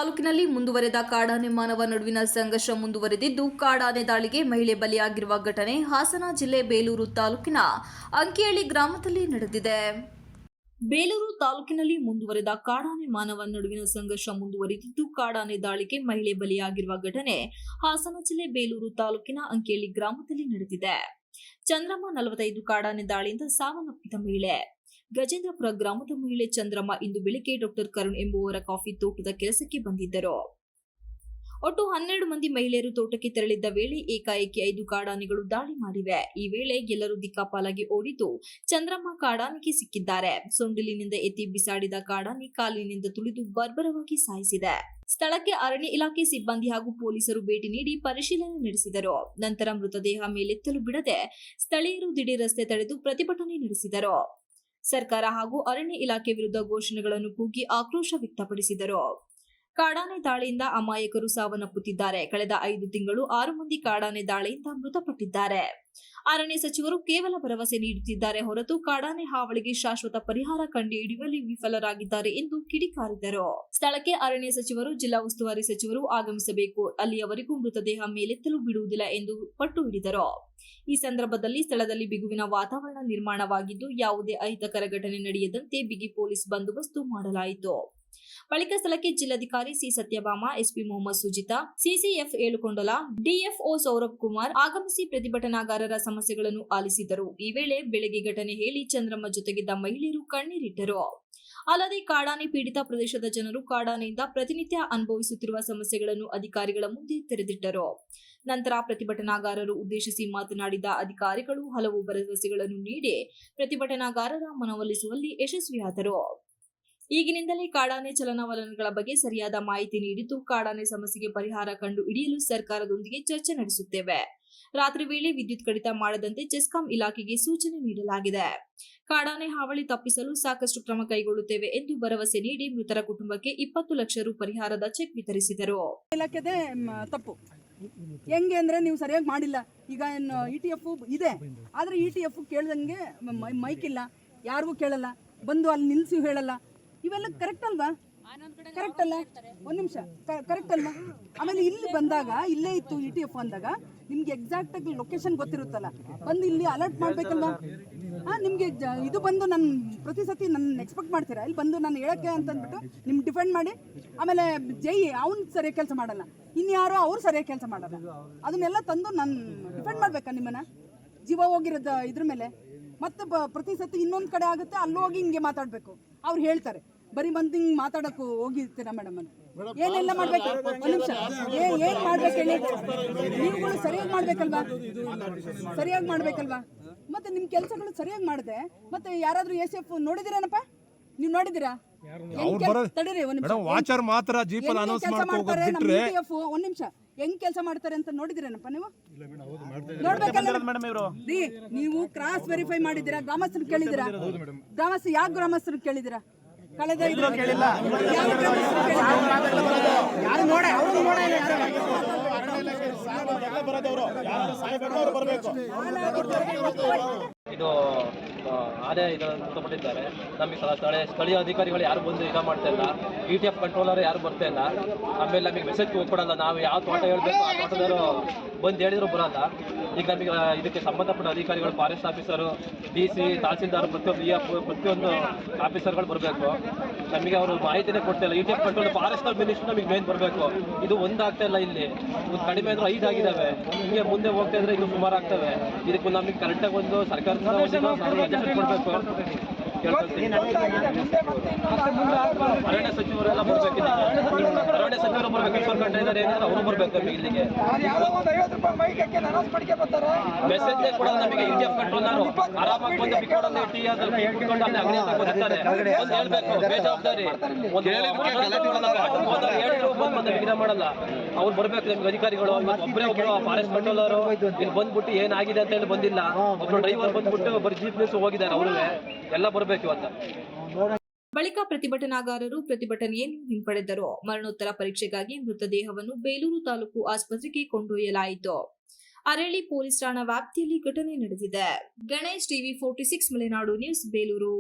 ತಾಲೂಕಿನಲ್ಲಿ ಮುಂದುವರೆದ ಕಾಡಾನೆ ಮಾನವ ನಡುವಿನ ಸಂಘರ್ಷ ಮುಂದುವರೆದಿದ್ದು, ಕಾಡಾನೆ ದಾಳಿಗೆ ಮಹಿಳೆ ಬಲಿಯಾಗಿರುವ ಘಟನೆ ಹಾಸನ ಜಿಲ್ಲೆ ಬೇಲೂರು ತಾಲೂಕಿನ ಅಂಕಿಹಳ್ಳಿ ಗ್ರಾಮದಲ್ಲಿ ನಡೆದಿದೆ. ಬೇಲೂರು ತಾಲೂಕಿನಲ್ಲಿ ಮುಂದುವರೆದ ಕಾಡಾನೆ ಮಾನವ ನಡುವಿನ ಸಂಘರ್ಷ ಮುಂದುವರೆದಿದ್ದು, ಕಾಡಾನೆ ದಾಳಿಗೆ ಮಹಿಳೆ ಬಲಿಯಾಗಿರುವ ಘಟನೆ ಹಾಸನ ಜಿಲ್ಲೆ ಬೇಲೂರು ತಾಲೂಕಿನ ಅಂಕಿಹಳ್ಳಿ ಗ್ರಾಮದಲ್ಲಿ ನಡೆದಿದೆ. ಚಂದ್ರಮ್ಮ 45 ಕಾಡಾನೆ ದಾಳಿಯಿಂದ ಸಾವನ್ನಪ್ಪಿದ ಮಹಿಳೆ. ಗಜೇಂದ್ರಪುರ ಗ್ರಾಮದ ಮಹಿಳೆ ಚಂದ್ರಮ್ಮ ಇಂದು ಬೆಳಿಗ್ಗೆ ಡಾಕ್ಟರ್ ಕರುಣ್ ಎಂಬುವರ ಕಾಫಿ ತೋಟದ ಕೆಲಸಕ್ಕೆ ಬಂದಿದ್ದರು. ಒಟ್ಟು 12 ಮಂದಿ ಮಹಿಳೆಯರು ತೋಟಕ್ಕೆ ತೆರಳಿದ್ದ ವೇಳೆ ಏಕಾಏಕಿ 5 ಕಾಡಾನೆಗಳು ದಾಳಿ ಮಾಡಿವೆ. ಈ ವೇಳೆ ಎಲ್ಲರೂ ದಿಕ್ಕಾಪಾಲಾಗಿ ಓಡಿದ್ದು ಚಂದ್ರಮ್ಮ ಕಾಡಾನೆಗೆ ಸಿಕ್ಕಿದ್ದಾರೆ. ಸೊಂಡಿಲಿನಿಂದ ಎತ್ತಿ ಬಿಸಾಡಿದ ಕಾಡಾನೆ ಕಾಲಿನಿಂದ ತುಳಿದು ಬರ್ಬರವಾಗಿ ಸಾಯಿಸಿದೆ. ಸ್ಥಳಕ್ಕೆ ಅರಣ್ಯ ಇಲಾಖೆ ಸಿಬ್ಬಂದಿ ಹಾಗೂ ಪೊಲೀಸರು ಭೇಟಿ ನೀಡಿ ಪರಿಶೀಲನೆ ನಡೆಸಿದರು. ನಂತರ ಮೃತದೇಹ ಮೇಲೆತ್ತಲು ಬಿಡದೆ ಸ್ಥಳೀಯರು ದಿಢೀರ್ ರಸ್ತೆ ತಡೆದು ಪ್ರತಿಭಟನೆ ನಡೆಸಿದರು. ಸರ್ಕಾರ ಹಾಗೂ ಅರಣ್ಯ ಇಲಾಖೆ ವಿರುದ್ಧ ಘೋಷಣೆಗಳನ್ನು ಕೂಗಿ ಆಕ್ರೋಶ ವ್ಯಕ್ತಪಡಿಸಿದರು. ಕಾಡಾನೆ ದಾಳಿಯಿಂದ ಅಮಾಯಕರು ಸಾವನ್ನಪ್ಪುತ್ತಿದ್ದಾರೆ. ಕಳೆದ 5 ತಿಂಗಳು 6 ಮಂದಿ ಕಾಡಾನೆ ದಾಳಿಯಿಂದ ಮೃತಪಟ್ಟಿದ್ದಾರೆ. ಅರಣ್ಯ ಸಚಿವರು ಕೇವಲ ಭರವಸೆ ನೀಡುತ್ತಿದ್ದಾರೆ ಹೊರತು ಕಾಡಾನೆ ಹಾವಳಿಗೆ ಶಾಶ್ವತ ಪರಿಹಾರ ಕಂಡುಹಿಡಿಯುವಲ್ಲಿ ವಿಫಲರಾಗಿದ್ದಾರೆ ಎಂದು ಕಿಡಿಕಾರಿದರು. ಸ್ಥಳಕ್ಕೆ ಅರಣ್ಯ ಸಚಿವರು, ಜಿಲ್ಲಾ ಉಸ್ತುವಾರಿ ಸಚಿವರು ಆಗಮಿಸಬೇಕು, ಅಲ್ಲಿಯವರೆಗೂ ಮೃತದೇಹ ಮೇಲೆತ್ತಲು ಬಿಡುವುದಿಲ್ಲ ಎಂದು ಪಟ್ಟು ಹಿಡಿದರು. ಈ ಸಂದರ್ಭದಲ್ಲಿ ಸ್ಥಳದಲ್ಲಿ ಬಿಗುವಿನ ವಾತಾವರಣ ನಿರ್ಮಾಣವಾಗಿದ್ದು, ಯಾವುದೇ ಅಹಿತಕರ ಘಟನೆ ನಡೆಯದಂತೆ ಬಿಗಿ ಪೊಲೀಸ್ ಬಂದೋಬಸ್ತು ಮಾಡಲಾಯಿತು. ಬಳಿಕ ಸ್ಥಳಕ್ಕೆ ಜಿಲ್ಲಾಧಿಕಾರಿ C Sathyabhama, SP Mohammed Sujitha, CCF Yelukondala, DFO Saurabh Kumar ಆಗಮಿಸಿ ಪ್ರತಿಭಟನಾಗಾರರ ಸಮಸ್ಯೆಗಳನ್ನು ಆಲಿಸಿದರು. ಈ ವೇಳೆ ಬೆಳಗ್ಗೆ ಘಟನೆ ಹೇಳಿ ಚಂದ್ರಮ್ಮ ಜೊತೆಗಿದ್ದ ಮಹಿಳೆಯರು ಕಣ್ಣೀರಿಟ್ಟರು. ಅಲ್ಲದೆ ಕಾಡಾನೆ ಪೀಡಿತ ಪ್ರದೇಶದ ಜನರು ಕಾಡಾನೆಯಿಂದ ಪ್ರತಿನಿತ್ಯ ಅನುಭವಿಸುತ್ತಿರುವ ಸಮಸ್ಯೆಗಳನ್ನು ಅಧಿಕಾರಿಗಳ ಮುಂದೆ ತೆರೆದಿಟ್ಟರು. ನಂತರ ಪ್ರತಿಭಟನಾಗಾರರು ಉದ್ದೇಶಿಸಿ ಮಾತನಾಡಿದ ಅಧಿಕಾರಿಗಳು ಹಲವು ಭರವಸೆಗಳನ್ನು ನೀಡಿ ಪ್ರತಿಭಟನಾಗಾರರ ಮನವೊಲಿಸುವಲ್ಲಿ ಯಶಸ್ವಿಯಾದರು. ಈಗಿನಿಂದಲೇ ಕಾಡಾನೆ ಚಲನವಲನಗಳ ಬಗ್ಗೆ ಸರಿಯಾದ ಮಾಹಿತಿ ನೀಡಿದ್ದು, ಕಾಡಾನೆ ಸಮಸ್ಯೆಗೆ ಪರಿಹಾರ ಕಂಡು ಹಿಡಿಯಲು ಸರ್ಕಾರದೊಂದಿಗೆ ಚರ್ಚೆ ನಡೆಸುತ್ತೇವೆ. ರಾತ್ರಿ ವೇಳೆ ವಿದ್ಯುತ್ ಕಡಿತ ಮಾಡದಂತೆ ಜೆಸ್ಕಾಂ ಇಲಾಖೆಗೆ ಸೂಚನೆ ನೀಡಲಾಗಿದೆ. ಕಾಡಾನೆ ಹಾವಳಿ ತಪ್ಪಿಸಲು ಸಾಕಷ್ಟು ಕ್ರಮ ಕೈಗೊಳ್ಳುತ್ತೇವೆ ಎಂದು ಭರವಸೆ ನೀಡಿ ಮೃತರ ಕುಟುಂಬಕ್ಕೆ 20 ಲಕ್ಷ ರು ಪರಿಹಾರದ ಚೆಕ್ ವಿತರಿಸಿದರು. ಇಲಾಖೆದೇ ತಪ್ಪು. ಹೆಂಗೆ ಅಂದ್ರೆ ನೀವು ಸರಿಯಾಗಿ ಮಾಡಿಲ್ಲ. ಈಗ ETF ಇದೆ, ಆದ್ರೆ ETF ಕೇಳ್ದಂಗೆ ಮೈಕ್ ಇಲ್ಲ, ಯಾರಿಗೂ ಕೇಳಲ್ಲ, ಬಂದು ಅಲ್ಲಿ ನಿಲ್ಸಿ ಹೇಳಲ್ಲ. ಇವೆಲ್ಲ ಕರೆಕ್ಟ್ ಅಲ್ವಾ? ಕರೆಕ್ಟ್ ಅಲ್ಲ? ಒಂದ್ ನಿಮಿಷ, ಕರೆಕ್ಟ್ ಅಲ್ವಾ? ಆಮೇಲೆ ಇಲ್ಲಿ ಬಂದಾಗ ಇಲ್ಲೇ ಇತ್ತು ETF ಅಂದಾಗ ನಿಮ್ಗೆ ಎಕ್ಸಾಕ್ಟ್ ಆಗಿ ಲೊಕೇಶನ್ ಗೊತ್ತಿರುತ್ತಲ್ಲ, ಬಂದು ಇಲ್ಲಿ ಅಲರ್ಟ್ ಮಾಡ್ಬೇಕಲ್ವಾ? ನಿಮ್ಗೆ ಇದು ಬಂದು ನನ್ನ ಪ್ರತಿ ಸತಿ ನನ್ನ ಎಕ್ಸ್ಪೆಕ್ಟ್ ಮಾಡ್ತೀರಾ ಇಲ್ಲಿ ಬಂದು ನಾನು ಹೇಳಕ್ಕೆ ಅಂತಂದ್ಬಿಟ್ಟು ನಿಮ್ಗೆ ಡಿಫೆಂಡ್ ಮಾಡಿ, ಆಮೇಲೆ ಅವ್ನು ಸರಿಯಾಗಿ ಕೆಲಸ ಮಾಡಲ್ಲ, ಇನ್ಯಾರೋ ಅವ್ರು ಸರಿಯಾಗಿ ಕೆಲಸ ಮಾಡಲ್ಲ, ಅದನ್ನೆಲ್ಲ ತಂದು ನಾನು ಡಿಫೆಂಡ್ ಮಾಡ್ಬೇಕಾ? ನಿಮ್ಮನ್ನ ಜೀವ ಹೋಗಿರೋದು ಇದ್ರ ಮೇಲೆ ಮತ್ತೆ ಪ್ರತಿ ಸತಿ ಇನ್ನೊಂದು ಕಡೆ ಆಗುತ್ತೆ, ಅಲ್ಲೂ ಹೋಗಿ ಹಿಂಗೆ ಮಾತಾಡ್ಬೇಕು. ಅವ್ರು ಹೇಳ್ತಾರೆ ಬರೀ ಬಂದು ಹಿಂಗೆ ಮಾತಾಡೋಕ್ಕೂ ಹೋಗಿರ್ತೀರಾ ಮೇಡಮ್ ಅಂತ. ಏನೆಲ್ಲ ಮಾಡ್ಬೇಕು? ಒಂದು ನಿಮಿಷ, ಏನ್ ಮಾಡ್ಬೇಕು ಹೇಳಿ? ನೀವುಗಳು ಸರಿಯಾಗಿ ಮಾಡ್ಬೇಕಲ್ವಾ? ಸರಿಯಾಗಿ ಮಾಡ್ಬೇಕಲ್ವಾ? ಮತ್ತೆ ನಿಮ್ ಕೆಲಸಗಳು ಸರಿಯಾಗಿ ಮಾಡಿದೆ ಮತ್ತೆ ಯಾರಾದ್ರೂ SF ನೋಡಿದಿರೇನಪ್ಪ? ನೀವು ನೋಡಿದಿರಾ? ತಡೀರಿ ಒಂದ್ ನಿಮಿಷ, ಒಂದ್ ನಿಮಿಷ, ಹೆಂಗ್ ಕೆಲಸ ಮಾಡ್ತಾರೆ ಅಂತ ನೋಡಿದಿರೇನಪ್ಪ ನೀವು? ನೋಡ್ಬೇಕಲ್ಲ. ನೀವು ಕ್ರಾಸ್ ವೆರಿಫೈ ಮಾಡಿದಿರಾ? ಗ್ರಾಮಸ್ಥರು ಕೇಳಿದಿರಾ? ಯಾವ ಗ್ರಾಮಸ್ಥರು ಕೇಳಿದಿರಾ? ಕಳೆದ ಇದು ಆನೆ ಮೃತಪಟ್ಟಿದ್ದಾರೆ. ನಮಗೆ ಸ್ಥಳೀಯ ಅಧಿಕಾರಿಗಳು ಯಾರು ಬಂದು ಈಗ ಮಾಡ್ತಾ ಇಲ್ಲ, ETF ಕಂಟ್ರೋಲರ್ ಯಾರು ಬರ್ತಾ ಇಲ್ಲ. ಆಮೇಲೆ ನಮಗೆ ಮೆಸೇಜ್ ಕೊಡಲ್ಲ, ನಾವು ಯಾವ ತೋಟ ಹೇಳ್ಬೇಕು ಆ ತೋಟದವರು ಬಂದು ಹೇಳಿದ್ರು ಬರಲ್ಲ. ಈಗ ನಮಗೆ ಇದಕ್ಕೆ ಸಂಬಂಧಪಟ್ಟ ಅಧಿಕಾರಿಗಳು, ಫಾರೆಸ್ಟ್ ಆಫೀಸರು, DC, ತಹಸೀಲ್ದಾರ್, ಪ್ರತಿಯೊಂದು ಆಫೀಸರ್ಗಳು ಬರಬೇಕು. ನಮಗೆ ಅವರು ಮಾಹಿತಿನೇ ಕೊಡ್ತಾ ಇಲ್ಲ. ETF ಕಂಟ್ರೋಲ್ ಫಾರೆಸ್ಟ್ ಮಿನಿಸ್ಟರ್ ನಮಗೆ ಮೇನ್ ಬರಬೇಕು. ಇದು ಒಂದಾಗ್ತಾ ಇಲ್ಲ. ಇಲ್ಲಿ ಒಂದು ಕಡಿಮೆ ಅಂದ್ರೆ 5 ಆಗಿದ್ದಾವೆ. ಹಿಂಗೆ ಮುಂದೆ ಹೋಗ್ತಾ ಇದ್ರೆ ಇದು ಸುಮಾರು ಆಗ್ತವೆ. ಇದಕ್ಕೂ ನಮಗೆ ಕರೆಕ್ಟಾಗಿ ಒಂದು ಸರ್ಕಾರದಿಂದ ಕೊಡಬೇಕು. ಅರಣ್ಯ ಸಚಿವರೆಲ್ಲ ಬರ್ಬೇಕು, ಅರಣ್ಯ ಸಚಿವರು ಬರ್ಬೇಕು, ಈಶ್ವರ್ ಖಂಡ್ರೆ ಇದ್ದಾರೆ ಏನಿದ್ರೆ ಅವರು ಬರ್ಬೇಕು. ನಮಗೆ ಇಲ್ಲಿಗೆ ಮೆಸೇಜ್ ಕೊಡೋದು ನಮಗೆ ETF ಕಂಟ್ರೋಲರು ಆರಾಮಾಗಿ ಬಂದು ಬಿಟ್ಕೊಡೋದು, ಟೀ ಅದ್ರಲ್ಲಿ ಕುತ್ಕೊಂಡು ಅಲ್ಲಿ ಅಂಗಡಿ ತಗೋತಾರೆ. ಒಂದು ಹೇಳ್ಬೇಕು, ಬೇಜವಾಬ್ದಾರಿ ಒಂದು ಹೇಳಿದ್ರು ಬಂದು ವಿಘ್ನ ಮಾಡಲ್ಲ. ಅವ್ರು ಬರ್ಬೇಕು ನಮ್ಗೆ ಅಧಿಕಾರಿಗಳು. ಒಬ್ಬರೇ ಒಬ್ಬರು ಫಾರೆಸ್ಟ್ ಕಂಟ್ರೋಲರು ಇಲ್ಲಿ ಬಂದ್ಬಿಟ್ಟು ಏನಾಗಿದೆ ಅಂತ ಹೇಳಿ ಬಂದಿಲ್ಲ. ಒಬ್ಬರು ಡ್ರೈವರ್ ಬಂದ್ಬಿಟ್ಟು ಬರೀ ಜೀಪ್ನೆಸ್ ಹೋಗಿದ್ದಾರೆ. ಅವರು ಎಲ್ಲ ಬರ್ಬೇಕು ಇವತ್ತು. ಬಳಿಕ ಪ್ರತಿಭಟನಾಗಾರರು ಪ್ರತಿಭಟನೆಯನ್ನು ಹಿಂಪಡೆದರು. ಮರಣೋತ್ತರ ಪರೀಕ್ಷೆಗಾಗಿ ಮೃತದೇಹವನ್ನು ಬೇಲೂರು ತಾಲೂಕು ಆಸ್ಪತ್ರೆಗೆ ಕೊಂಡೊಯ್ಯಲಾಯಿತು. ಅರಳಿ ಪೊಲೀಸ್ ಠಾಣಾ ವ್ಯಾಪ್ತಿಯಲ್ಲಿ ಘಟನೆ ನಡೆದಿದೆ. Ganesh, TV 46 Malenadu news, Belur.